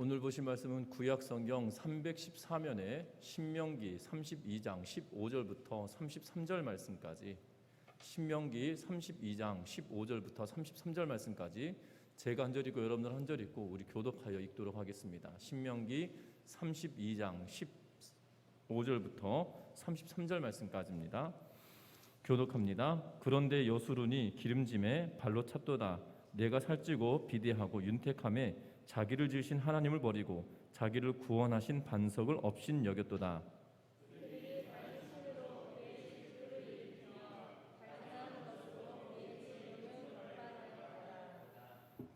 오늘 보실 말씀은 구약 성경 314면에 신명기 32장 15절부터 33절 말씀까지, 신명기 32장 15절부터 33절 말씀까지 제가 한 절 읽고 여러분들 한 절 읽고 우리 교독하여 읽도록 하겠습니다. 신명기 32장 15절부터 33절 말씀까지입니다. 교독합니다. 그런데 여수룬이 기름짐에 발로 찼도다. 내가 살찌고 비대하고 윤택함에 자기를 지으신 하나님을 버리고 자기를 구원하신 반석을 없인 여겼도다.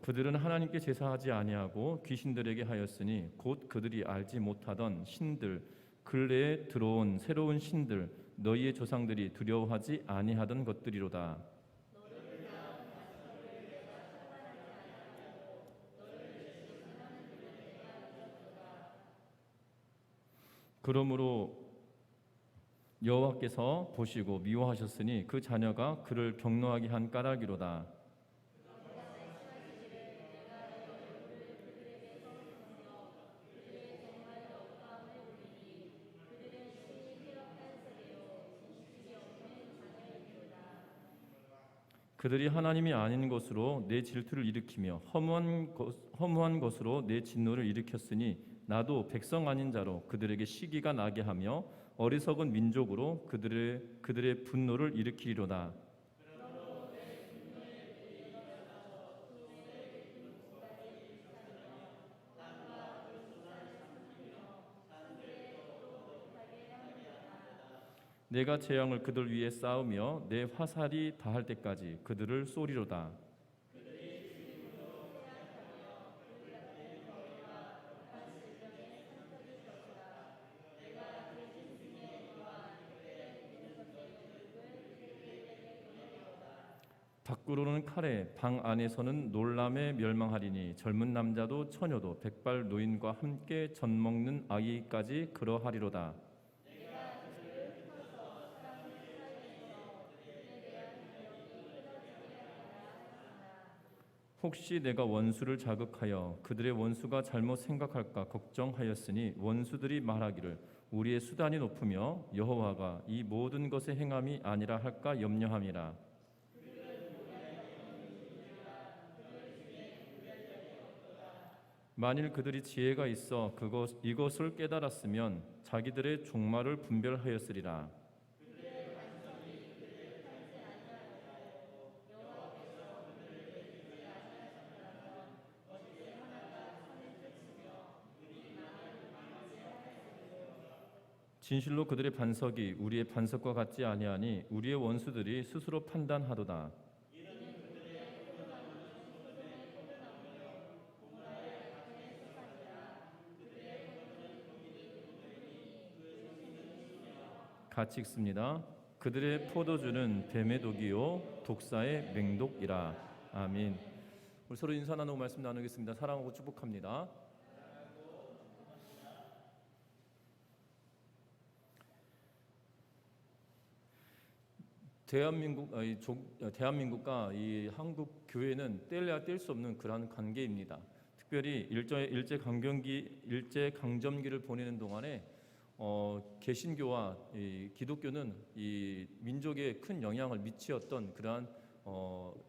그들은 하나님께 제사하지 아니하고 귀신들에게 하였으니 곧 그들이 알지 못하던 신들, 근래에 들어온 새로운 신들, 너희의 조상들이 두려워하지 아니하던 것들이로다. 그러므로 여호와께서 보시고 미워하셨으니 그 자녀가 그를 경노하게 한 까닭이로다. 그들이 하나님이 아닌 것으로 내 질투를 일으키며 허무한 것으로 내 진노를 일으켰으니 나도 백성 아닌 자로 그들에게 시기가 나게 하며 어리석은 민족으로 그들의 분노를 일으키리로다. 내가 재앙을 그들 위에 쌓으며 내 화살이 다할 때까지 그들을 쏘리로다. 밖으로는 칼에 방 안에서는 놀람에 멸망하리니 젊은 남자도 처녀도 백발 노인과 함께 젖 먹는 아이까지 그러하리로다. 혹시 내가 원수를 자극하여 그들의 원수가 잘못 생각할까 걱정하였으니 원수들이 말하기를 우리의 수단이 높으며 여호와가 이 모든 것의 행함이 아니라 할까 염려함이라. 만일 그들이 지혜가 있어 이것을 깨달았으면 자기들의 종말을 분별하였으리라. 진실로 그들의 반석이 우리의 반석과 같지 아니하니 우리의 원수들이 스스로 판단하도다. 같이 읽습니다. 그들의 포도주는 뱀의 독이요 독사의 맹독이라. 아멘. 우리 서로 인사 나누고 말씀 나누겠습니다. 사랑하고 축복합니다. 대한민국과 이 한국 교회는 뗄래야 뗄 수 없는 그러한 관계입니다. 특별히 일제 강점기를 보내는 동안에 개신교와 이 기독교는 이 민족에 큰 영향을 미치었던 그러한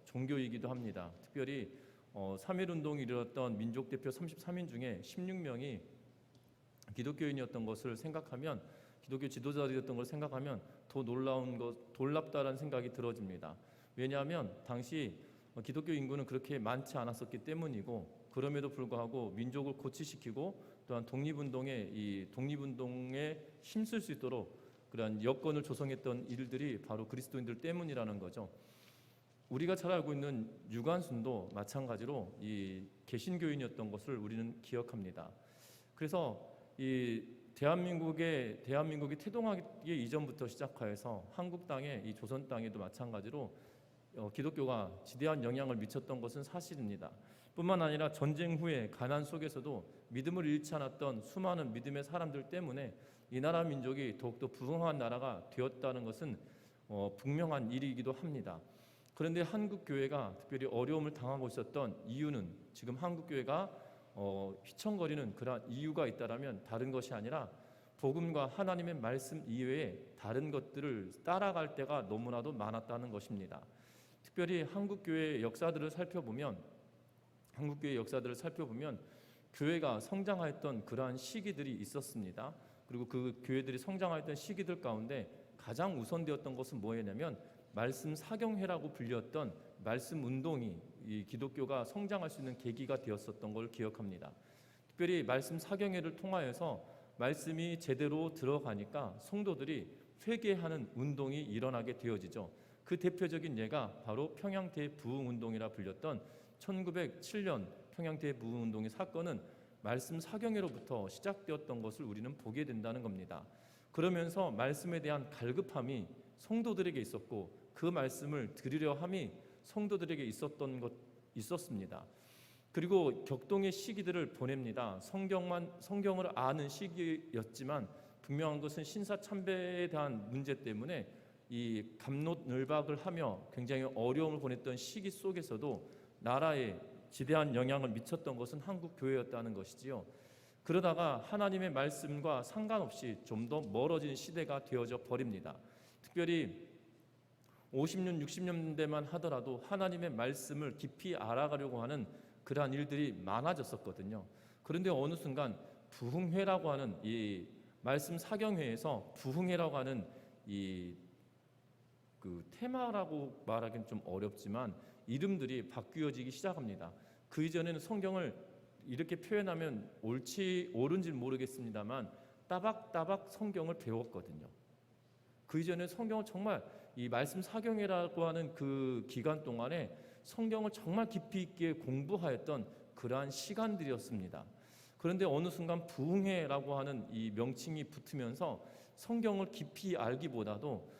종교이기도 합니다. 특별히 3.1 운동이 이르렀던 민족 대표 33인 중에 16명이 기독교인이었던 것을 생각하면, 기독교 지도자들이었던 걸 생각하면 더 놀랍다라는 생각이 들어집니다. 왜냐하면 당시 기독교 인구는 그렇게 많지 않았었기 때문이고, 그럼에도 불구하고 민족을 고취시키고 또한 독립운동에 힘쓸 수 있도록 그러한 여건을 조성했던 일들이 바로 그리스도인들 때문이라는 거죠. 우리가 잘 알고 있는 유관순도 마찬가지로 이 개신교인이었던 것을 우리는 기억합니다. 그래서 이 대한민국이 태동하기 이전부터 시작하여서 한국 땅에, 이 조선 땅에도 마찬가지로 기독교가 지대한 영향을 미쳤던 것은 사실입니다. 뿐만 아니라 전쟁 후에 가난 속에서도 믿음을 잃지 않았던 수많은 믿음의 사람들 때문에 이 나라 민족이 더욱더 부흥한 나라가 되었다는 것은 분명한 일이기도 합니다. 그런데 한국 교회가 특별히 어려움을 당하고 있었던 이유는 지금 한국 교회가 휘청거리는 그러한 이유가 있다라면 다른 것이 아니라 복음과 하나님의 말씀 이외에 다른 것들을 따라갈 때가 너무나도 많았다는 것입니다. 특별히 한국교회의 역사들을 살펴보면 교회가 성장하였던 그러한 시기들이 있었습니다. 그리고 그 교회들이 성장하였던 시기들 가운데 가장 우선되었던 것은 뭐였냐면 말씀 사경회라고 불렸던 말씀 운동이 이 기독교가 성장할 수 있는 계기가 되었었던 걸 기억합니다. 특별히 말씀 사경회를 통하여서 말씀이 제대로 들어가니까 성도들이 회개하는 운동이 일어나게 되어지죠. 그 대표적인 예가 바로 평양 대부흥운동이라 불렸던 1907년 평양 대부흥운동의 사건은 말씀 사경회로부터 시작되었던 것을 우리는 보게 된다는 겁니다. 그러면서 말씀에 대한 갈급함이 성도들에게 있었고 그 말씀을 들으려 함이 성도들에게 있었습니다. 그리고 격동의 시기들을 보냅니다. 성경을 아는 시기였지만 분명한 것은 신사참배에 대한 문제 때문에 이 갑론을박을 하며 굉장히 어려움을 보냈던 시기 속에서도 나라에 지대한 영향을 미쳤던 것은 한국 교회였다는 것이지요. 그러다가 하나님의 말씀과 상관없이 좀 더 멀어진 시대가 되어져 버립니다. 특별히 50년, 60년대만 하더라도 하나님의 말씀을 깊이 알아가려고 하는 그러한 일들이 많아졌었거든요. 그런데 어느 순간 부흥회라고 하는 이 말씀 사경회에서 부흥회라고 하는 그 테마라고 말하기는 좀 어렵지만 이름들이 바뀌어지기 시작합니다. 그 이전에는 성경을 이렇게 표현하면 옳은지 모르겠습니다만 따박따박 성경을 배웠거든요. 그 이전에 성경을 정말 이 말씀 사경회라고 하는 그 기간 동안에 성경을 정말 깊이 있게 공부하였던 그러한 시간들이었습니다. 그런데 어느 순간 부흥회라고 하는 이 명칭이 붙으면서 성경을 깊이 알기보다도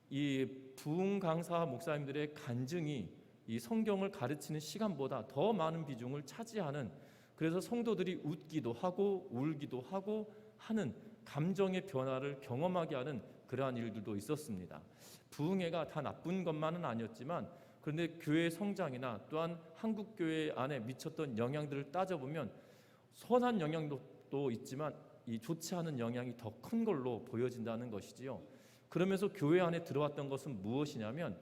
이 부흥 강사 목사님들의 간증이 이 성경을 가르치는 시간보다 더 많은 비중을 차지하는, 그래서 성도들이 웃기도 하고 울기도 하고 하는 감정의 변화를 경험하게 하는 그러한 일들도 있었습니다. 부흥회가 다 나쁜 것만은 아니었지만 그런데 교회의 성장이나 또한 한국 교회 안에 미쳤던 영향들을 따져보면 선한 영향도 있지만 이 좋지 않은 영향이 더 큰 걸로 보여진다는 것이지요. 그러면서 교회 안에 들어왔던 것은 무엇이냐면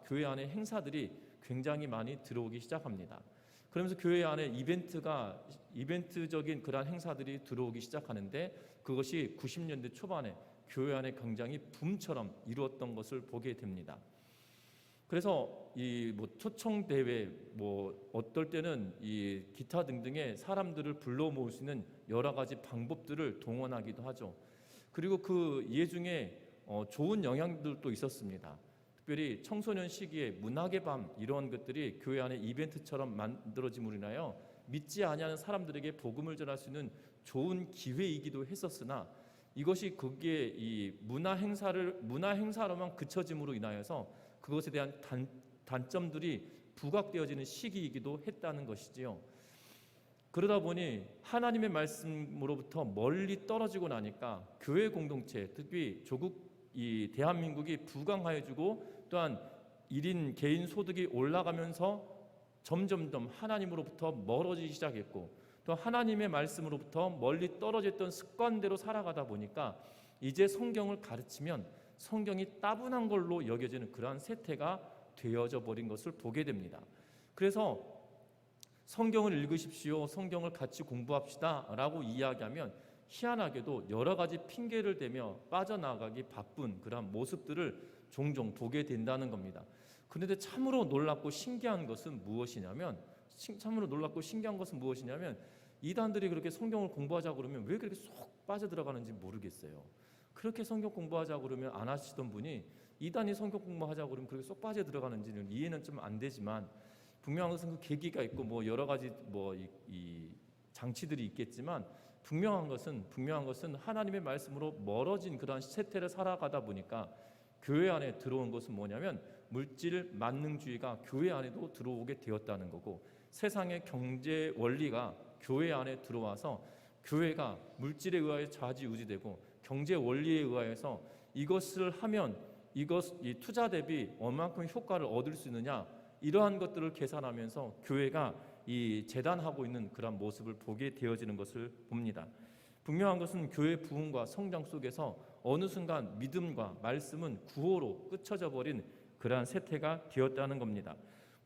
교회 안에 행사들이 굉장히 많이 들어오기 시작합니다. 그러면서 교회 안에 이벤트적인 그러한 행사들이 들어오기 시작하는데 그것이 90년대 초반에 교회 안에 굉장히 붐처럼 이루었던 것을 보게 됩니다. 그래서 이 초청 대회, 어떨 때는 이 기타 등등의 사람들을 불러 모을 수 있는 여러 가지 방법들을 동원하기도 하죠. 그리고 그 예 중에 좋은 영향들도 있었습니다. 특별히 청소년 시기에 문학의 밤 이런 것들이 교회 안에 이벤트처럼 만들어짐으로 인하여 믿지 아니하는 사람들에게 복음을 전할 수 있는 좋은 기회이기도 했었으나 이것이 거기에 이 문화 행사로만 그쳐짐으로 인하여서 그것에 대한 단점들이 부각되어지는 시기이기도 했다는 것이지요. 그러다 보니 하나님의 말씀으로부터 멀리 떨어지고 나니까 교회 공동체, 특히 이 대한민국이 부강하여지고 또한 1인 개인 소득이 올라가면서 점점점 하나님으로부터 멀어지기 시작했고 또 하나님의 말씀으로부터 멀리 떨어졌던 습관대로 살아가다 보니까 이제 성경을 가르치면 성경이 따분한 걸로 여겨지는 그러한 세태가 되어져 버린 것을 보게 됩니다. 그래서 성경을 읽으십시오, 성경을 같이 공부합시다 라고 이야기하면 희한하게도 여러 가지 핑계를 대며 빠져나가기 바쁜 그러한 모습들을 종종 보게 된다는 겁니다. 그런데 참으로 놀랍고 신기한 것은 무엇이냐면 이단들이 그렇게 성경을 공부하자고 그러면 왜 그렇게 쏙 빠져들어가는지 모르겠어요. 그렇게 성경 공부하자고 그러면 안 하시던 분이 이단이 성경 공부하자고 그러면 그렇게 쏙 빠져들어가는지는 이해는 좀 안 되지만 분명한 것은 그 계기가 있고 여러 가지 이 장치들이 있겠지만 분명한 것은 하나님의 말씀으로 멀어진 그런 세태를 살아가다 보니까 교회 안에 들어온 것은 뭐냐면 물질 만능주의가 교회 안에도 들어오게 되었다는 거고 세상의 경제 원리가 교회 안에 들어와서 교회가 물질에 의하여 좌지우지되고 경제 원리에 의하여서 이것을 하면 이 투자 대비 얼마큼 효과를 얻을 수 있느냐 이러한 것들을 계산하면서 교회가 이 재단하고 있는 그런 모습을 보게 되어지는 것을 봅니다. 분명한 것은 교회 부흥과 성장 속에서 어느 순간 믿음과 말씀은 구호로 끝쳐져 버린 그러한 세태가 되었다는 겁니다.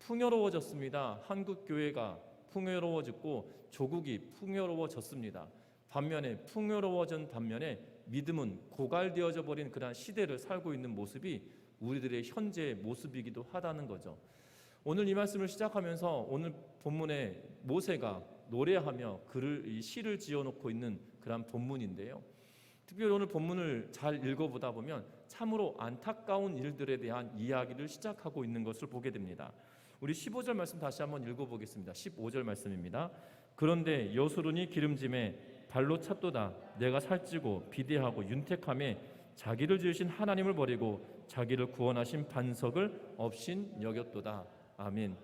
풍요로워졌습니다. 한국 교회가 풍요로워졌고 조국이 풍요로워졌습니다. 반면에 풍요로워진 반면에 믿음은 고갈되어져 버린 그러한 시대를 살고 있는 모습이 우리들의 현재의 모습이기도 하다는 거죠. 오늘 이 말씀을 시작하면서 오늘 본문에 모세가 노래하며 이 시를 지어놓고 있는 그런 본문인데요. 특별히 오늘 본문을 잘 읽어보다 보면 참으로 안타까운 일들에 대한 이야기를 시작하고 있는 것을 보게 됩니다. 우리 15절 말씀 다시 한번 읽어보겠습니다. 15절 말씀입니다. 그런데 여수론이 기름짐에 발로 찼도다. 내가 살찌고 비대하고 윤택함에 자기를 지으신 하나님을 버리고 자기를 구원하신 반석을 없인 여겼도다. 아멘.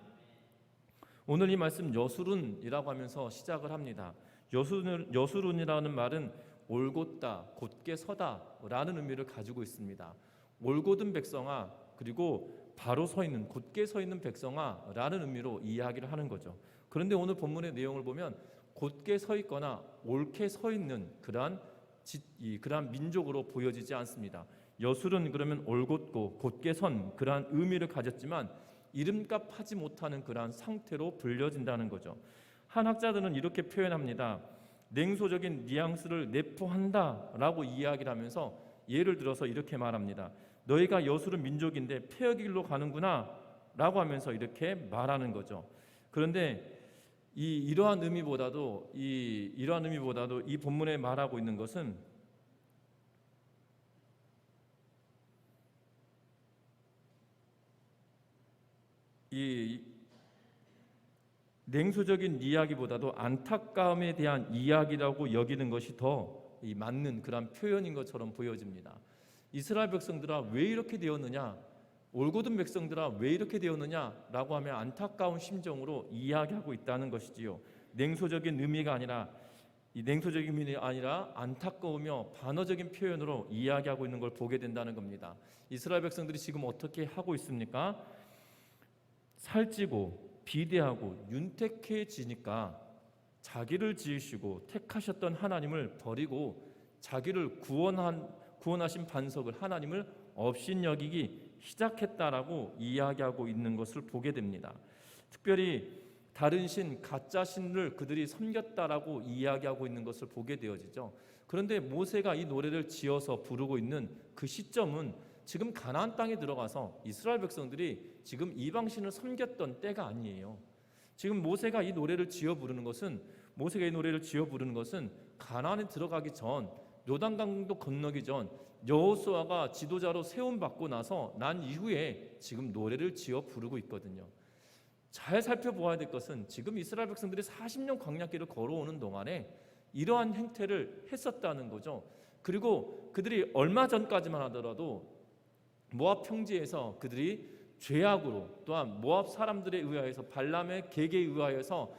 오늘 이 말씀 여수론이라고 하면서 시작을 합니다. 여수론이라는 말은 올곧다, 곧게 서다 라는 의미를 가지고 있습니다. 올곧은 백성아, 그리고 바로 서 있는, 곧게 서 있는 백성아 라는 의미로 이야기를 하는 거죠. 그런데 오늘 본문의 내용을 보면 곧게 서 있거나 옳게 서 있는 그러한 민족으로 보여지지 않습니다. 여술은 그러면 올곧고 곧게 선 그러한 의미를 가졌지만 이름값 하지 못하는 그러한 상태로 불려진다는 거죠. 한 학자들은 이렇게 표현합니다. 냉소적인 뉘앙스를 내포한다라고 이야기를 하면서 예를 들어서 이렇게 말합니다. 너희가 여수른 민족인데 폐역의 길로 가는구나 라고 하면서 이렇게 말하는 거죠. 그런데 이러한 의미보다도 이 본문에 말하고 있는 것은 이 냉소적인 이야기보다도 안타까움에 대한 이야기라고 여기는 것이 더 맞는 그런 표현인 것처럼 보여집니다. 이스라엘 백성들아 왜 이렇게 되었느냐, 올곧은 백성들아 왜 이렇게 되었느냐라고 하면 안타까운 심정으로 이야기하고 있다는 것이지요. 냉소적인 의미가 아니라 안타까우며 반어적인 표현으로 이야기하고 있는 걸 보게 된다는 겁니다. 이스라엘 백성들이 지금 어떻게 하고 있습니까? 살찌고 비대하고 윤택해지니까 자기를 지으시고 택하셨던 하나님을 버리고 자기를 구원하신 반석을 하나님을 업신여기기 시작했다라고 이야기하고 있는 것을 보게 됩니다. 특별히 다른 신, 가짜 신을 그들이 섬겼다라고 이야기하고 있는 것을 보게 되어지죠. 그런데 모세가 이 노래를 지어서 부르고 있는 그 시점은 지금 가나안 땅에 들어가서 이스라엘 백성들이 지금 이방신을 섬겼던 때가 아니에요. 지금 모세가 이 노래를 지어 부르는 것은 가나안에 들어가기 전, 요단강도 건너기 전 여호수아가 지도자로 세움받고 나서 난 이후에 지금 노래를 지어 부르고 있거든요. 잘 살펴보아야 될 것은 지금 이스라엘 백성들이 40년 광야길을 걸어오는 동안에 이러한 행태를 했었다는 거죠. 그리고 그들이 얼마 전까지만 하더라도 모압 평지에서 그들이 죄악으로, 또한 모압 사람들에 의하여서 발람의 계계에 의하여서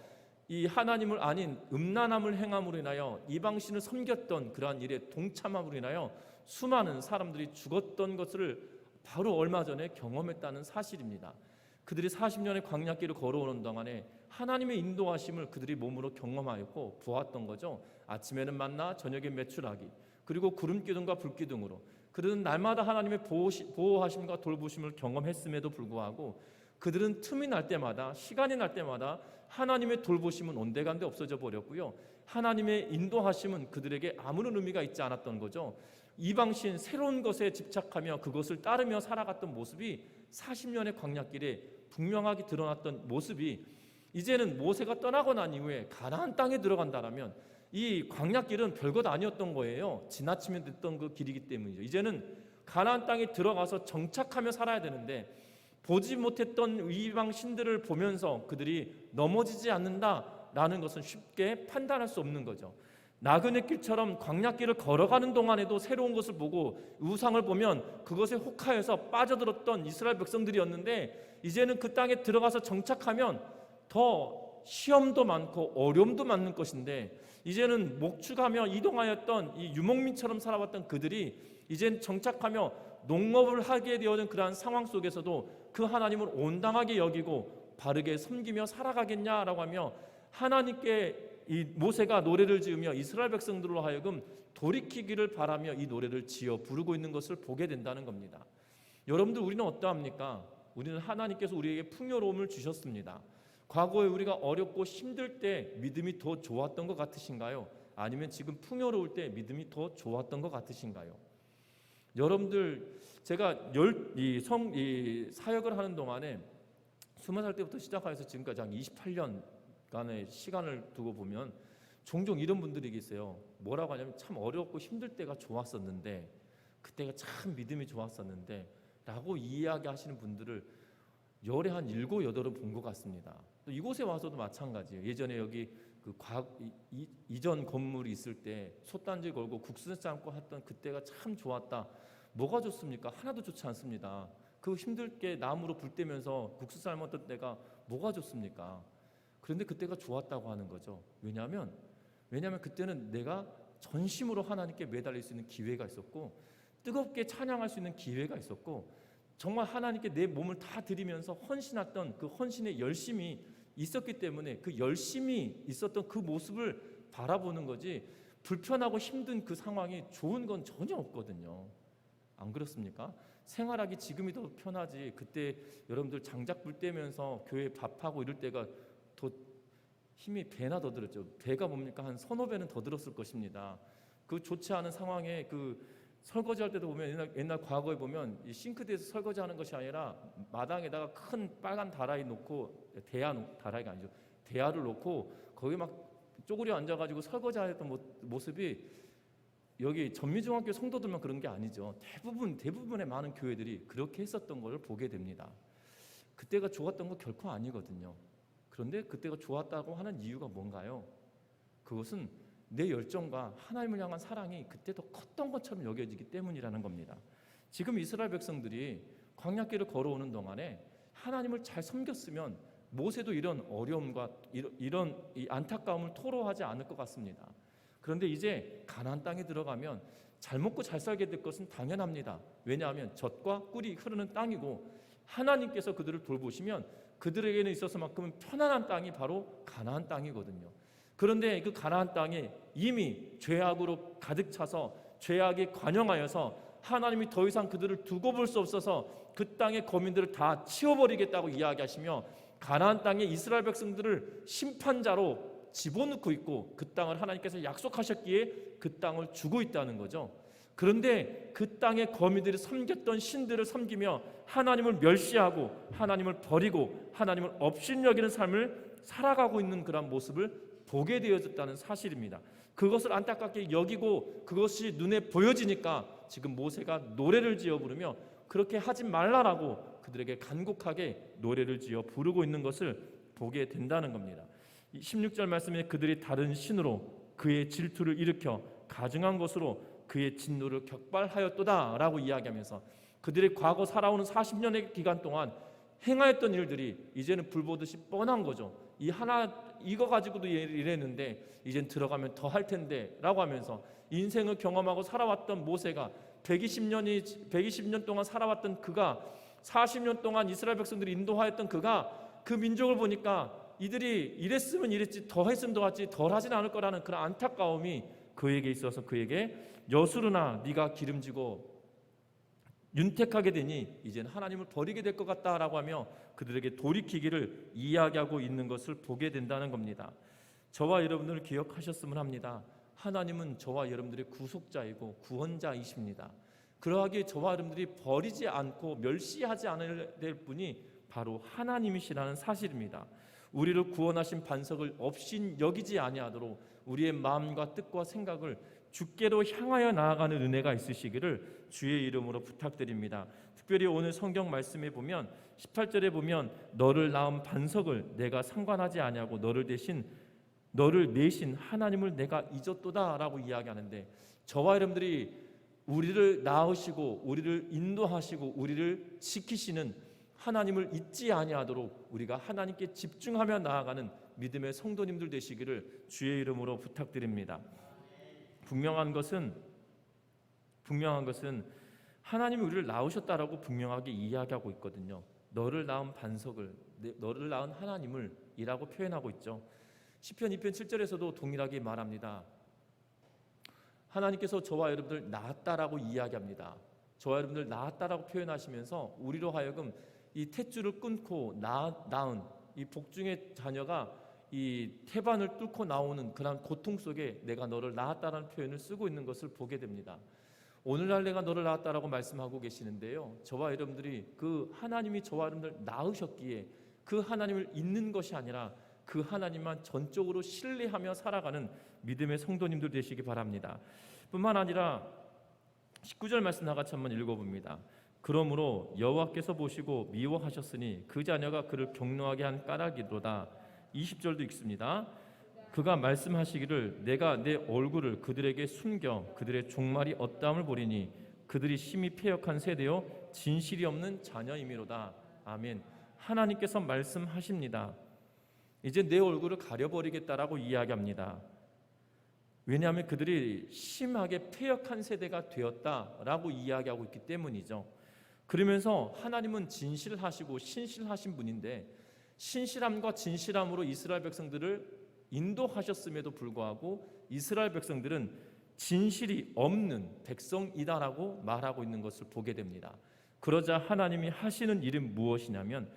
이 하나님을 아닌 음란함을 행함으로 인하여 이방신을 섬겼던 그러한 일에 동참함으로 인하여 수많은 사람들이 죽었던 것을 바로 얼마 전에 경험했다는 사실입니다. 그들이 40년의 광야길을 걸어오는 동안에 하나님의 인도하심을 그들이 몸으로 경험하였고 보았던 거죠. 아침에는 만나, 저녁에 메추라기, 그리고 구름기둥과 불기둥으로 그들은 날마다 하나님의 보호하심과 돌보심을 경험했음에도 불구하고 그들은 틈이 날 때마다, 시간이 날 때마다 하나님의 돌보심은 온데간데 없어져 버렸고요. 하나님의 인도하심은 그들에게 아무런 의미가 있지 않았던 거죠. 이방신 새로운 것에 집착하며 그것을 따르며 살아갔던 모습이 40년의 광야길에 분명하게 드러났던 모습이 이제는 모세가 떠나고 난 이후에 가나안 땅에 들어간다라면 이 광야길은 별것 아니었던 거예요. 지나치면 됐던 그 길이기 때문이죠. 이제는 가나안 땅에 들어가서 정착하며 살아야 되는데 보지 못했던 이방 신들을 보면서 그들이 넘어지지 않는다라는 것은 쉽게 판단할 수 없는 거죠. 나그네 길처럼 광야길을 걸어가는 동안에도 새로운 것을 보고 우상을 보면 그것에 혹하여서 빠져들었던 이스라엘 백성들이었는데 이제는 그 땅에 들어가서 정착하면 더 시험도 많고 어려움도 많은 것인데 이제는 목축하며 이동하였던 이 유목민처럼 살아왔던 그들이 이제는 정착하며 농업을 하게 되어진 그러한 상황 속에서도 그 하나님을 온당하게 여기고 바르게 섬기며 살아가겠냐라고 하며 하나님께 이 모세가 노래를 지으며 이스라엘 백성들로 하여금 돌이키기를 바라며 이 노래를 지어 부르고 있는 것을 보게 된다는 겁니다. 여러분들, 우리는 어떠합니까? 우리는 하나님께서 우리에게 풍요로움을 주셨습니다. 과거에 우리가 어렵고 힘들 때 믿음이 더 좋았던 것 같으신가요? 아니면 지금 풍요로울 때 믿음이 더 좋았던 것 같으신가요? 여러분들, 제가 이 사역을 하는 동안에 20살 때부터 시작해서 지금까지 한 28년간의 시간을 두고 보면 종종 이런 분들이 계세요. 뭐라고 하냐면 참 어렵고 힘들 때가 좋았었는데, 그때가 참 믿음이 좋았었는데 라고 이야기하시는 분들을 열에 한 7, 8은 본 것 같습니다. 또 이곳에 와서도 마찬가지예요. 예전에 여기 이전 건물이 있을 때 솥단지 걸고 국수 삶고 했던 그때가 참 좋았다. 뭐가 좋습니까? 하나도 좋지 않습니다. 그 힘들게 나무로 불 때면서 국수 삶았던 때가 뭐가 좋습니까? 그런데 그때가 좋았다고 하는 거죠. 왜냐하면 그때는 내가 전심으로 하나님께 매달릴 수 있는 기회가 있었고, 뜨겁게 찬양할 수 있는 기회가 있었고, 정말 하나님께 내 몸을 다 드리면서 헌신했던 그 헌신의 열심이 있었기 때문에 그 열심이 있었던 그 모습을 바라보는 거지, 불편하고 힘든 그 상황이 좋은 건 전혀 없거든요. 안 그렇습니까? 생활하기 지금이 더 편하지, 그때 여러분들 장작불 떼면서 교회 밥하고 이럴 때가 더 힘이 배나 더 들었죠. 배가 뭡니까? 한 서너 배는 더 들었을 것입니다. 그 좋지 않은 상황에 그 설거지할 때도 보면 옛날 과거에 보면 이 싱크대에서 설거지하는 것이 아니라 마당에다가 큰 빨간 다라이 놓고, 다라이가 아니죠, 대야를 놓고 거기 막 쪼그려 앉아가지고 설거지하였던 모습이, 여기 전미중학교 성도들만 그런 게 아니죠. 대부분의 많은 교회들이 그렇게 했었던 걸 보게 됩니다. 그때가 좋았던 거 결코 아니거든요. 그런데 그때가 좋았다고 하는 이유가 뭔가요? 그것은 내 열정과 하나님을 향한 사랑이 그때 더 컸던 것처럼 여겨지기 때문이라는 겁니다. 지금 이스라엘 백성들이 광야길을 걸어오는 동안에 하나님을 잘 섬겼으면 모세도 이런 어려움과 이런 이 안타까움을 토로하지 않을 것 같습니다. 그런데 이제 가나안 땅에 들어가면 잘 먹고 잘 살게 될 것은 당연합니다. 왜냐하면 젖과 꿀이 흐르는 땅이고, 하나님께서 그들을 돌보시면 그들에게는 있어서만큼은 편안한 땅이 바로 가나안 땅이거든요. 그런데 그 가나안 땅에 이미 죄악으로 가득 차서 죄악에 관영하여서 하나님이 더 이상 그들을 두고 볼 수 없어서 그 땅의 거민들을 다 치워버리겠다고 이야기하시며, 가나안 땅에 이스라엘 백성들을 심판자로 집어넣고 있고, 그 땅을 하나님께서 약속하셨기에 그 땅을 주고 있다는 거죠. 그런데 그 땅의 거민들이 섬겼던 신들을 섬기며 하나님을 멸시하고 하나님을 버리고 하나님을 업신여기는 삶을 살아가고 있는 그런 모습을 보게 되어졌다는 사실입니다. 그것을 안타깝게 여기고 그것이 눈에 보여지니까 지금 모세가 노래를 지어 부르며 그렇게 하지 말라라고 그들에게 간곡하게 노래를 지어 부르고 있는 것을 보게 된다는 겁니다. 16절 말씀에 그들이 다른 신으로 그의 질투를 일으켜 가증한 것으로 그의 진노를 격발하였도다 라고 이야기하면서, 그들이 과거 살아오는 40년의 기간 동안 행하였던 일들이 이제는 불보듯이 뻔한 거죠. 이거 가지고도 이랬는데 이젠 들어가면 더 할 텐데 라고 하면서 인생을 경험하고 살아왔던 모세가 120년 동안 살아왔던 그가, 40년 동안 이스라엘 백성들이 인도하였던 그가 그 민족을 보니까 이들이 이랬으면 이랬지, 더 했으면 더 했지, 덜 하진 않을 거라는 그런 안타까움이 그에게 있어서 그에게 여수르나 네가 기름지고 윤택하게 되니 이제는 하나님을 버리게 될 것 같다라고 하며 그들에게 돌이키기를 이야기하고 있는 것을 보게 된다는 겁니다. 저와 여러분들을 기억하셨으면 합니다. 하나님은 저와 여러분들의 구속자이고 구원자이십니다. 그러하기에 저와 여러분들이 버리지 않고 멸시하지 않아야 될 분이 바로 하나님이시라는 사실입니다. 우리를 구원하신 반석을 없인 여기지 아니하도록 우리의 마음과 뜻과 생각을 주께로 향하여 나아가는 은혜가 있으시기를 주의 이름으로 부탁드립니다. 특별히 오늘 성경 말씀에 보면 18절에 보면 너를 낳은 반석을 내가 상관하지 아니하고 너를 내신 하나님을 내가 잊었도다라고 이야기하는데, 저와 여러분들이 우리를 낳으시고 우리를 인도하시고 우리를 지키시는 하나님을 잊지 아니하도록 우리가 하나님께 집중하며 나아가는 믿음의 성도님들 되시기를 주의 이름으로 부탁드립니다. 분명한 것은 하나님이 우리를 낳으셨다라고 분명하게 이야기하고 있거든요. 너를 낳은 반석을 너를 낳은 하나님을 이라고 표현하고 있죠. 시편 2편 7절에서도 동일하게 말합니다. 하나님께서 저와 여러분들 낳았다라고 이야기합니다. 저와 여러분들 낳았다라고 표현하시면서 우리로 하여금 이 탯줄을 끊고 낳은 이 복중의 자녀가 이 태반을 뚫고 나오는 그런 고통 속에 내가 너를 낳았다라는 표현을 쓰고 있는 것을 보게 됩니다. 오늘날 내가 너를 낳았다라고 말씀하고 계시는데요, 저와 여러분들이 그 하나님이 저와 여러분들 낳으셨기에 그 하나님을 잊는 것이 아니라 그 하나님만 전적으로 신뢰하며 살아가는 믿음의 성도님들 되시기 바랍니다. 뿐만 아니라 19절 말씀 나같이 한번 읽어봅니다. 그러므로 여호와께서 보시고 미워하셨으니 그 자녀가 그를 격노하게 한 까닭이로다. 20절도 읽습니다. 그가 말씀하시기를 내가 내 얼굴을 그들에게 숨겨 그들의 종말이 어떠함을 보리니 그들이 심히 패역한 세대요 진실이 없는 자녀이미로다. 아멘. 하나님께서 말씀하십니다. 이제 내 얼굴을 가려버리겠다라고 이야기합니다. 왜냐하면 그들이 심하게 패역한 세대가 되었다라고 이야기하고 있기 때문이죠. 그러면서 하나님은 진실하시고 신실하신 분인데 신실함과 진실함으로 이스라엘 백성들을 인도하셨음에도 불구하고 이스라엘 백성들은 진실이 없는 백성이다라고 말하고 있는 것을 보게 됩니다. 그러자 하나님이 하시는 일은 무엇이냐면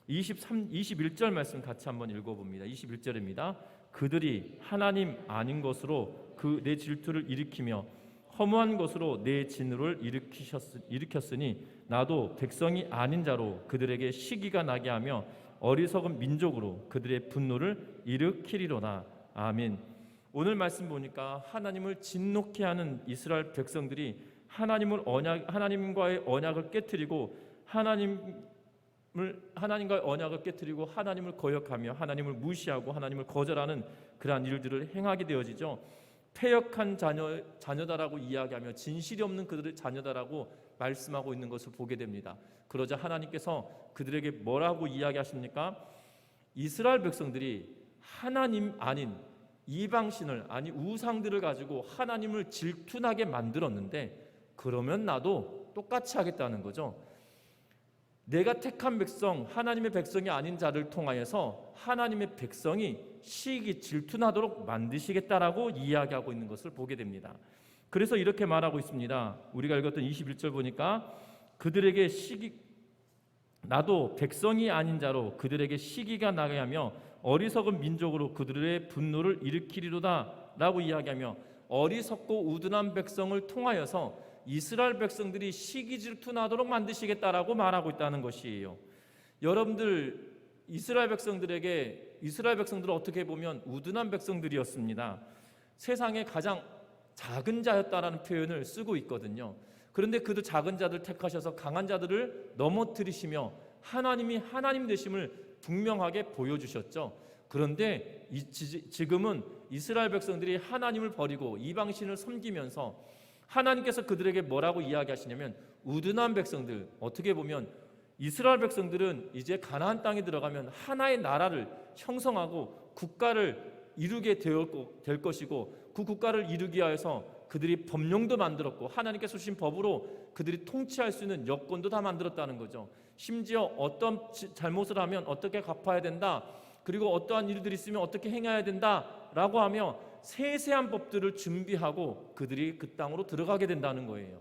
21절 말씀 같이 한번 읽어봅니다. 21절입니다. 그들이 하나님 아닌 것으로 그 내 질투를 일으키며 허무한 것으로 내 진노를 일으켰으니 나도 백성이 아닌 자로 그들에게 시기가 나게 하며 어리석은 민족으로 그들의 분노를 일으키리로다. 아멘. 오늘 말씀 보니까 하나님을 진노케 하는 이스라엘 백성들이 하나님과의 언약을 깨뜨리고 하나님과의 언약을 깨뜨리고 하나님을 거역하며 하나님을 무시하고 하나님을 거절하는 그러한 일들을 행하게 되어지죠. 패역한 자녀다라고 이야기하며 진실이 없는 그들의 자녀다라고 말씀하고 있는 것을 보게 됩니다. 그러자 하나님께서 그들에게 뭐라고 이야기하십니까? 이스라엘 백성들이 하나님 아닌 이방신을 우상들을 가지고 하나님을 질투나게 만들었는데 그러면 나도 똑같이 하겠다는 거죠. 내가 택한 백성, 하나님의 백성이 아닌 자를 통하여서 하나님의 백성이 시기 질투나도록 만드시겠다라고 이야기하고 있는 것을 보게 됩니다. 그래서 이렇게 말하고 있습니다. 우리가 읽었던 21절 보니까 그들에게 나도 백성이 아닌 자로 그들에게 시기가 나게 하며 어리석은 민족으로 그들의 분노를 일으키리로다 라고 이야기하며 어리석고 우둔한 백성을 통하여서 이스라엘 백성들이 시기 질투나도록 만드시겠다라고 말하고 있다는 것이에요. 여러분들 이스라엘 백성들은 어떻게 보면 우둔한 백성들이었습니다. 세상에 가장 작은 자였다라는 표현을 쓰고 있거든요. 그런데 그도 작은 자들 택하셔서 강한 자들을 넘어뜨리시며 하나님이 하나님 되심을 분명하게 보여주셨죠. 그런데 지금은 이스라엘 백성들이 하나님을 버리고 이방신을 섬기면서 하나님께서 그들에게 뭐라고 이야기하시냐면 우둔한 백성들, 어떻게 보면 이스라엘 백성들은 이제 가나안 땅에 들어가면 하나의 나라를 형성하고 국가를 이루게 될 것이고 그 국가를 이루기 위해서 그들이 법령도 만들었고 하나님께서 주신 법으로 그들이 통치할 수 있는 여건도 다 만들었다는 거죠. 심지어 어떤 잘못을 하면 어떻게 갚아야 된다, 그리고 어떠한 일들이 있으면 어떻게 행해야 된다라고 하며 세세한 법들을 준비하고 그들이 그 땅으로 들어가게 된다는 거예요.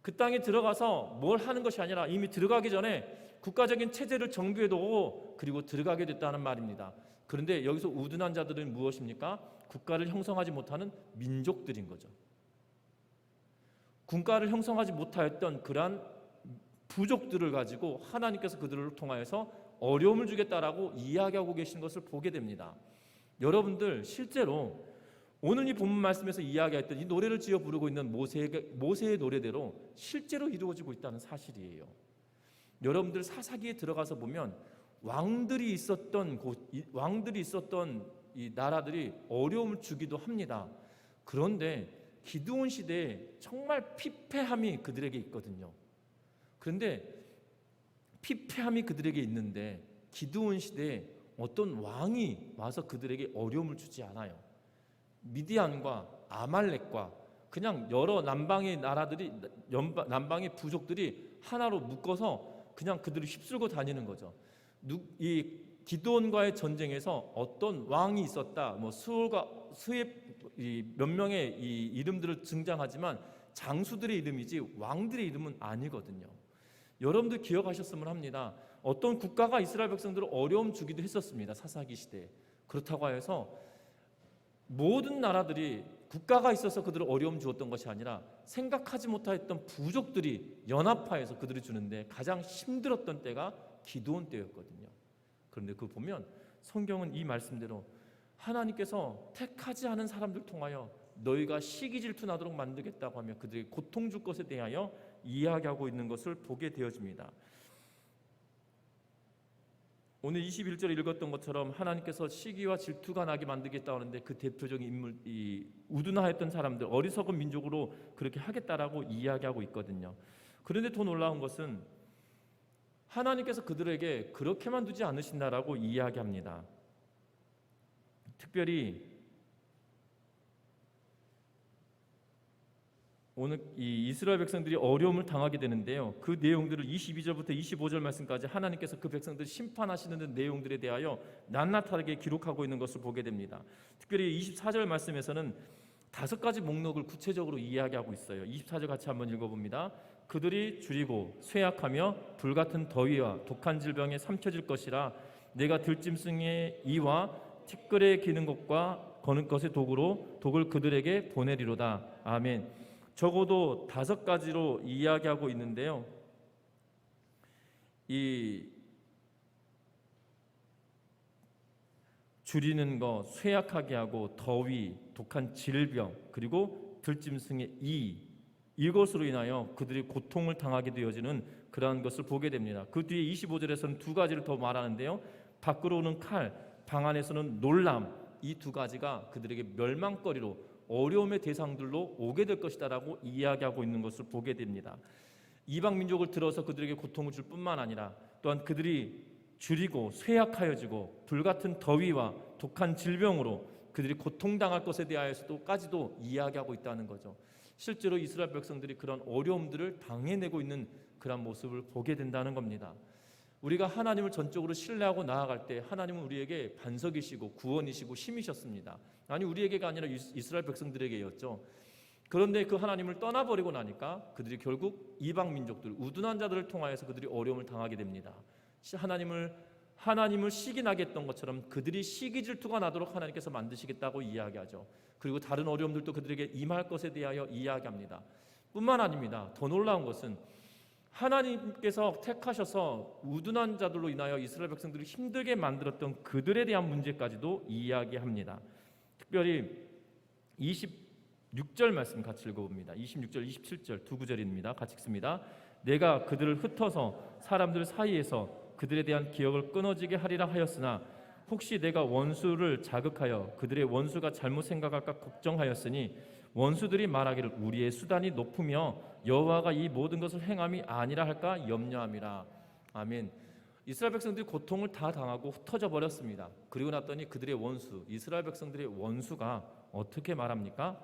그 땅에 들어가서 뭘 하는 것이 아니라 이미 들어가기 전에 국가적인 체제를 정비해두고 그리고 들어가게 됐다는 말입니다. 그런데 여기서 우둔한 자들은 무엇입니까? 국가를 형성하지 못하는 민족들인 거죠. 국가를 형성하지 못하였던 그러한 부족들을 가지고 하나님께서 그들을 통하여서 어려움을 주겠다라고 이야기하고 계신 것을 보게 됩니다. 여러분들 실제로 오늘 이 본문 말씀에서 이야기했던 이 노래를 지어 부르고 있는 모세의 노래대로 실제로 이루어지고 있다는 사실이에요. 여러분들 사사기에 들어가서 보면 왕들이 있었던 이 나라들이 어려움을 주기도 합니다. 그런데 기드온 시대에 정말 피폐함이 그들에게 있거든요. 그런데 피폐함이 그들에게 있는데 기드온 시대에 어떤 왕이 와서 그들에게 어려움을 주지 않아요. 미디안과 아말렉과 그냥 여러 남방의 나라들이, 남방의 부족들이 하나로 묶어서 그냥 그들을 휩쓸고 다니는 거죠. 이 기드온과의 전쟁에서 어떤 왕이 있었다, 뭐 수의 몇 명의 이 이름들을 등장하지만 장수들의 이름이지 왕들의 이름은 아니거든요. 여러분들 기억하셨으면 합니다. 어떤 국가가 이스라엘 백성들을 어려움 주기도 했었습니다. 사사기 시대에. 그렇다고 해서 모든 나라들이 국가가 있어서 그들을 어려움 주었던 것이 아니라 생각하지 못했던 부족들이 연합하여서 그들을 주는데 가장 힘들었던 때가 기드온 때였거든요. 그런데 그거 보면 성경은 이 말씀대로 하나님께서 택하지 않은 사람들 통하여 너희가 시기 질투나도록 만들겠다고 하며 그들에게 고통 줄 것에 대하여 이야기하고 있는 것을 보게 되어집니다. 오늘 21절에 읽었던 것처럼 하나님께서 시기와 질투가 나게 만들겠다고 하는데 그 대표적인 인물, 이 우둔하였던 사람들, 어리석은 민족으로 그렇게 하겠다라고 이야기하고 있거든요. 그런데 더 놀라운 것은 하나님께서 그들에게 그렇게만 두지 않으신다라고 이야기합니다. 특별히 오늘 이 이스라엘 백성들이 어려움을 당하게 되는데요. 그 내용들을 22절부터 25절 말씀까지 하나님께서 그 백성들을 심판하시는 내용들에 대하여 낱낱하게 기록하고 있는 것을 보게 됩니다. 특별히 24절 말씀에서는 5가지 목록을 구체적으로 이야기하고 있어요. 24절 같이 한번 읽어봅니다. 그들이 줄이고 쇠약하며 불같은 더위와 독한 질병에 삼켜질 것이라 내가 들짐승의 이와 티끌에 기는 것과 거는 것의 독을 그들에게 보내리로다. 아멘. 적어도 5가지로 이야기하고 있는데요. 이 줄이는 것, 쇠약하게 하고 더위, 독한 질병, 그리고 들짐승의 이것으로 인하여 그들이 고통을 당하게 되어지는 그러한 것을 보게 됩니다. 그 뒤에 25절에서는 2가지를 더 말하는데요. 밖으로 오는 칼, 방 안에서는 놀람, 이 2가지가 그들에게 멸망거리로 어려움의 대상들로 오게 될 것이다라고 이야기하고 있는 것을 보게 됩니다. 이방 민족을 들어서 그들에게 고통을 줄 뿐만 아니라 또한 그들이 줄이고 쇠약하여지고 불같은 더위와 독한 질병으로 그들이 고통당할 것에 대하여서도까지도 이야기하고 있다는 거죠. 실제로 이스라엘 백성들이 그런 어려움들을 당해내고 있는 그런 모습을 보게 된다는 겁니다. 우리가 하나님을 전적으로 신뢰하고 나아갈 때 하나님은 우리에게 반석이시고 구원이시고 힘이셨습니다. 아니 우리에게가 아니라 이스라엘 백성들에게였죠. 그런데 그 하나님을 떠나버리고 나니까 그들이 결국 이방 민족들, 우둔한 자들을 통하여서 그들이 어려움을 당하게 됩니다. 하나님을 시기나게 했던 것처럼 그들이 시기 질투가 나도록 하나님께서 만드시겠다고 이야기하죠. 그리고 다른 어려움들도 그들에게 임할 것에 대하여 이야기합니다. 뿐만 아닙니다. 더 놀라운 것은 하나님께서 택하셔서 우둔한 자들로 인하여 이스라엘 백성들을 힘들게 만들었던 그들에 대한 문제까지도 이야기합니다. 특별히 26절 말씀 같이 읽어봅니다. 26절, 27절 두 구절입니다. 같이 읽습니다. 내가 그들을 흩어서 사람들 사이에서 그들에 대한 기억을 끊어지게 하리라 하였으나 혹시 내가 원수를 자극하여 그들의 원수가 잘못 생각할까 걱정하였으니 원수들이 말하기를 우리의 수단이 높으며 여호와가 이 모든 것을 행함이 아니라 할까 염려함이라. 아멘. 이스라엘 백성들이 고통을 다 당하고 흩어져 버렸습니다. 그리고 났더니 그들의 원수, 이스라엘 백성들의 원수가 어떻게 말합니까?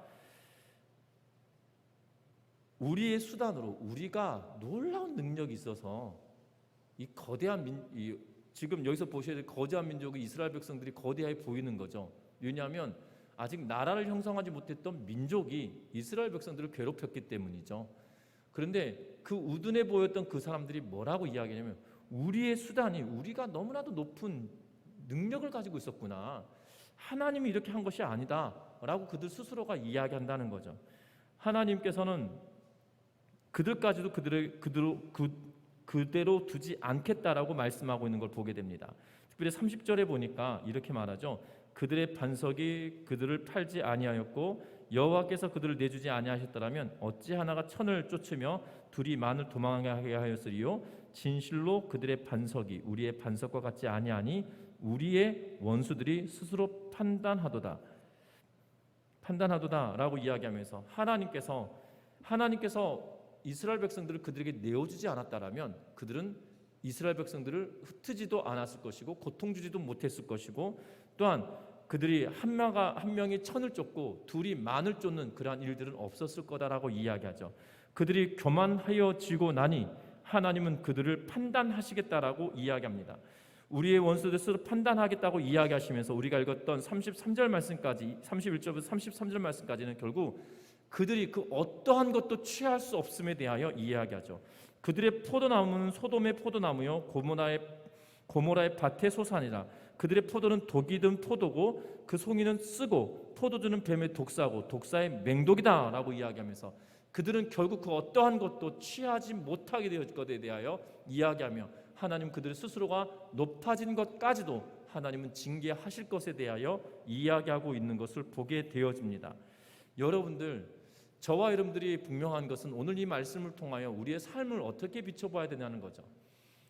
우리의 수단으로 우리가 놀라운 능력이 있어서 이 거대한 지금 여기서 보셔야 될 거대한 민족이 이스라엘 백성들이 거대하게 보이는 거죠. 왜냐하면 아직 나라를 형성하지 못했던 민족이 이스라엘 백성들을 괴롭혔기 때문이죠. 그런데 그 우둔해 보였던 그 사람들이 뭐라고 이야기하냐면 우리의 수단이 우리가 너무나도 높은 능력을 가지고 있었구나. 하나님이 이렇게 한 것이 아니다 라고 그들 스스로가 이야기한다는 거죠. 하나님께서는 그들까지도 그대로 두지 않겠다라고 말씀하고 있는 걸 보게 됩니다. 특별히 30절에 보니까 이렇게 말하죠. 그들의 반석이 그들을 팔지 아니하였고 여호와께서 그들을 내주지 아니하셨더라면 어찌 하나가 천을 쫓으며 둘이 만을 도망하게 하였으리요. 진실로 그들의 반석이 우리의 반석과 같지 아니하니 우리의 원수들이 스스로 판단하도다라고 이야기하면서 하나님께서 이스라엘 백성들을 그들에게 내어주지 않았다라면 그들은 이스라엘 백성들을 흩트지도 않았을 것이고 고통 주지도 못했을 것이고 또한 그들이 한 명이 천을 쫓고 둘이 만을 쫓는 그러한 일들은 없었을 거다라고 이야기하죠. 그들이 교만하여지고 나니 하나님은 그들을 판단하시겠다라고 이야기합니다. 우리의 원수들 스스로 판단하겠다고 이야기하시면서 우리가 읽었던 33절 말씀까지 31절부터 33절 말씀까지는 결국 그들이 그 어떠한 것도 취할 수 없음에 대하여 이야기하죠. 그들의 포도나무는 소돔의 포도나무요 고모라의 밭의 소산이라. 그들의 포도는 독이 든 포도고 그 송이는 쓰고 포도주는 뱀의 독사고 독사의 맹독이다 라고 이야기하면서 그들은 결국 그 어떠한 것도 취하지 못하게 될 것에 대하여 이야기하며 하나님 그들 스스로가 높아진 것까지도 하나님은 징계하실 것에 대하여 이야기하고 있는 것을 보게 되어집니다. 여러분들, 저와 여러분들이 분명한 것은 오늘 이 말씀을 통하여 우리의 삶을 어떻게 비춰봐야 되냐는 거죠.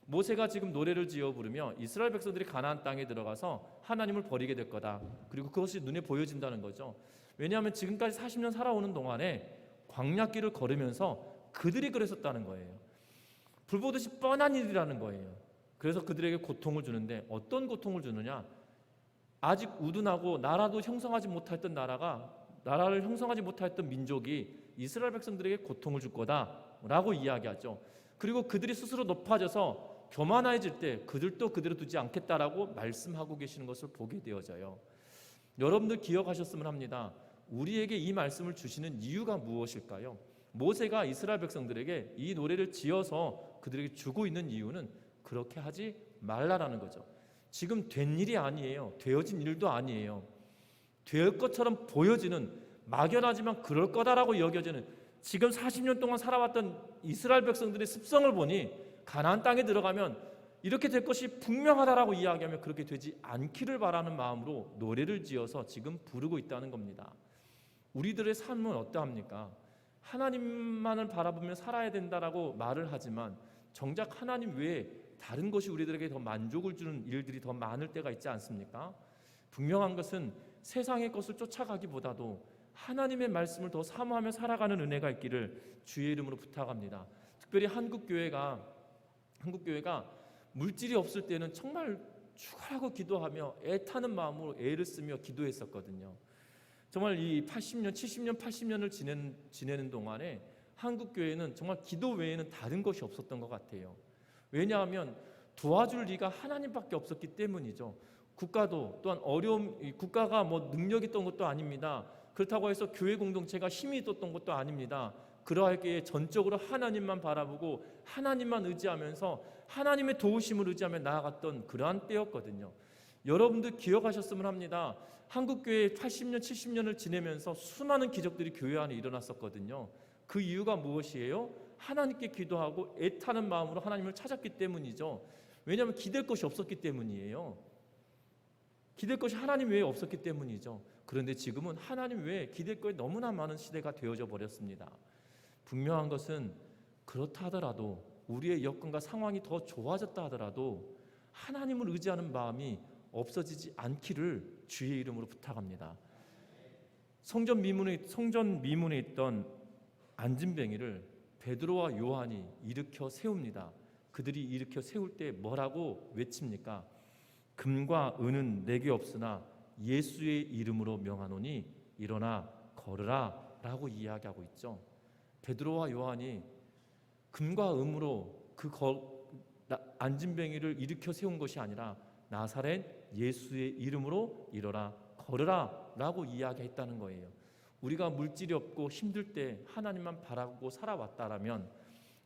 모세가 지금 노래를 지어 부르며 이스라엘 백성들이 가나안 땅에 들어가서 하나님을 버리게 될 거다. 그리고 그것이 눈에 보여진다는 거죠. 왜냐하면 지금까지 40년 살아오는 동안에 광야길을 걸으면서 그들이 그랬었다는 거예요. 불보듯이 뻔한 일이라는 거예요. 그래서 그들에게 고통을 주는데 어떤 고통을 주느냐? 아직 우둔하고 나라도 형성하지 못했던 나라를 형성하지 못했던 민족이 이스라엘 백성들에게 고통을 줄 거다라고 이야기하죠. 그리고 그들이 스스로 높아져서 교만해질 때 그들도 그대로 두지 않겠다라고 말씀하고 계시는 것을 보게 되어져요. 여러분들 기억하셨으면 합니다. 우리에게 이 말씀을 주시는 이유가 무엇일까요? 모세가 이스라엘 백성들에게 이 노래를 지어서 그들에게 주고 있는 이유는 그렇게 하지 말라라는 거죠. 지금 된 일이 아니에요. 되어진 일도 아니에요. 될 것처럼 보여지는 막연하지만 그럴 거다라고 여겨지는 지금 40년 동안 살아왔던 이스라엘 백성들의 습성을 보니 가나안 땅에 들어가면 이렇게 될 것이 분명하다라고 이야기하며 그렇게 되지 않기를 바라는 마음으로 노래를 지어서 지금 부르고 있다는 겁니다. 우리들의 삶은 어떠합니까? 하나님만을 바라보며 살아야 된다라고 말을 하지만 정작 하나님 외에 다른 것이 우리들에게 더 만족을 주는 일들이 더 많을 때가 있지 않습니까? 분명한 것은 세상의 것을 쫓아가기보다도 하나님의 말씀을 더 사모하며 살아가는 은혜가 있기를 주의 이름으로 부탁합니다. 특별히 한국교회가 물질이 없을 때는 정말 죽으라고 기도하며 애타는 마음으로 애를 쓰며 기도했었거든요. 정말 이 80년, 70년, 80년을 지내는 동안에 한국교회는 정말 기도 외에는 다른 것이 없었던 것 같아요. 왜냐하면 도와줄 리가 하나님밖에 없었기 때문이죠. 국가도 또한 국가가 뭐 능력이 있던 것도 아닙니다. 그렇다고 해서 교회 공동체가 힘이 있었던 것도 아닙니다. 그러하기에 전적으로 하나님만 바라보고 하나님만 의지하면서 하나님의 도우심을 의지하며 나아갔던 그러한 때였거든요. 여러분들 기억하셨으면 합니다. 한국교회 80년, 70년을 지내면서 수많은 기적들이 교회 안에 일어났었거든요. 그 이유가 무엇이에요? 하나님께 기도하고 애타는 마음으로 하나님을 찾았기 때문이죠. 왜냐하면 기댈 것이 없었기 때문이에요. 기댈 것이 하나님 외에 없었기 때문이죠. 그런데 지금은 하나님 외에 기댈 것이 너무나 많은 시대가 되어져 버렸습니다. 분명한 것은 그렇다 하더라도 우리의 여건과 상황이 더 좋아졌다 하더라도 하나님을 의지하는 마음이 없어지지 않기를 주의 이름으로 부탁합니다. 성전 미문에 있던 안진뱅이를 베드로와 요한이 일으켜 세웁니다. 그들이 일으켜 세울 때 뭐라고 외칩니까? 금과 은은 내게 없으나 예수의 이름으로 명하노니 일어나 걸으라 라고 이야기하고 있죠. 베드로와 요한이 금과 은으로 안진뱅이를 일으켜 세운 것이 아니라 나사렛 예수의 이름으로 일어나 걸으라 라고 이야기했다는 거예요. 우리가 물질이 없고 힘들 때 하나님만 바라고 살아왔다라면,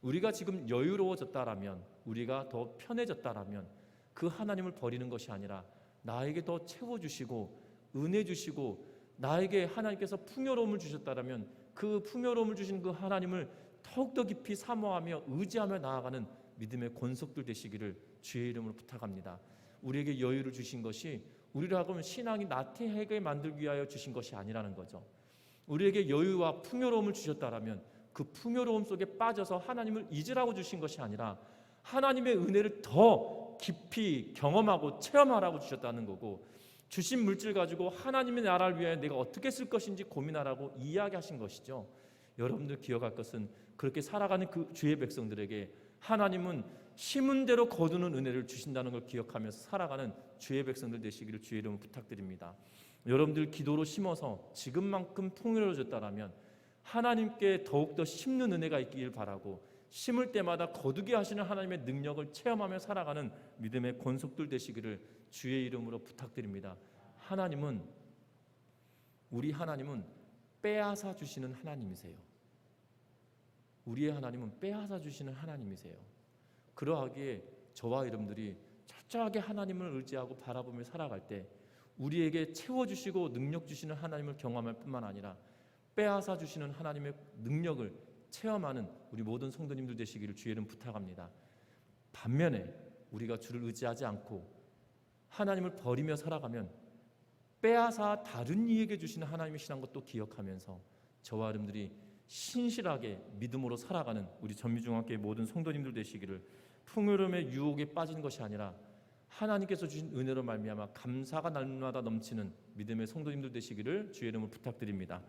우리가 지금 여유로워졌다라면, 우리가 더 편해졌다라면 그 하나님을 버리는 것이 아니라 나에게 더 채워주시고 은혜 주시고 나에게 하나님께서 풍요로움을 주셨다라면 그 풍요로움을 주신 그 하나님을 더욱더 깊이 사모하며 의지하며 나아가는 믿음의 권속들 되시기를 주의 이름으로 부탁합니다. 우리에게 여유를 주신 것이 우리를 하고는 신앙이 나태하게 만들기 위하여 주신 것이 아니라는 거죠. 우리에게 여유와 풍요로움을 주셨다라면 그 풍요로움 속에 빠져서 하나님을 잊으라고 주신 것이 아니라 하나님의 은혜를 더 깊이 경험하고 체험하라고 주셨다는 거고, 주신 물질 가지고 하나님의 나라를 위하여 내가 어떻게 쓸 것인지 고민하라고 이야기하신 것이죠. 여러분들 기억할 것은 그렇게 살아가는 그 주의 백성들에게 하나님은 심은 대로 거두는 은혜를 주신다는 걸 기억하면서 살아가는 주의 백성들 되시기를 주의 이름으로 부탁드립니다. 여러분들 기도로 심어서 지금만큼 풍요로워졌다라면 하나님께 더욱더 심는 은혜가 있길 바라고, 심을 때마다 거두게 하시는 하나님의 능력을 체험하며 살아가는 믿음의 권속들 되시기를 주의 이름으로 부탁드립니다. 우리 하나님은 빼앗아 주시는 하나님이세요. 우리의 하나님은 빼앗아 주시는 하나님이세요. 그러하기에 저와 여러분들이 철저하게 하나님을 의지하고 바라보며 살아갈 때 우리에게 채워주시고 능력 주시는 하나님을 경험할 뿐만 아니라 빼앗아 주시는 하나님의 능력을 체험하는 우리 모든 성도님들 되시기를 주의 이름 부탁합니다. 반면에 우리가 주를 의지하지 않고 하나님을 버리며 살아가면 빼앗아 다른 이에게 주시는 하나님의 신앙 것도 기억하면서 저와 여러분들이 신실하게 믿음으로 살아가는 우리 전미중앙교회 모든 성도님들 되시기를 풍요로움의 유혹에 빠진 것이 아니라 하나님께서 주신 은혜로 말미암아 감사가 날마다 넘치는 믿음의 성도님들 되시기를 주의 이름으로 부탁드립니다.